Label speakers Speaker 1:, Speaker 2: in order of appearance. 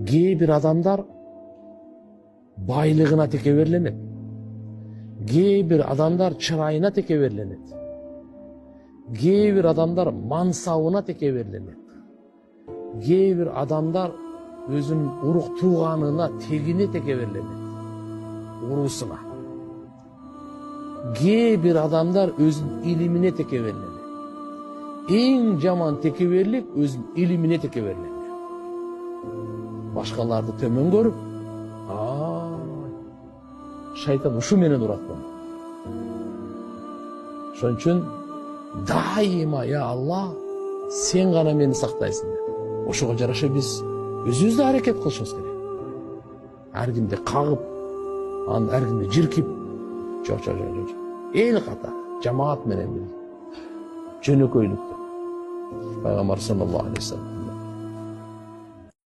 Speaker 1: Кээ бир адамдар байлыгына текеберленет. Кээ бир адамдар чырайына текеберленет. Кээ бир адамдар мансабына текеберленет. Кээ бир адамдар өзүнүн урук тууганына, тегине текеберленет. Уруусуна. Кээ бир адамдар өзүнүн илимине текеберленет. Эң жаман текеберлик өзүнүн илимине текеберленет. Башкаларды төмөн көрүп, шайтан ушу менен урат муну. Ошон үчүн дайыма я Алла, сен гана мени сактайсың деп. Ошого жараша биз өзүбүз да аракет кылышыбыз керек. Ар кимди кагып, анан ар кимди жиркип, жок. Эл ката, жамаат менен бир жөнөкөйлүктө. Пайгамбар саллаллаху алейхи вассалам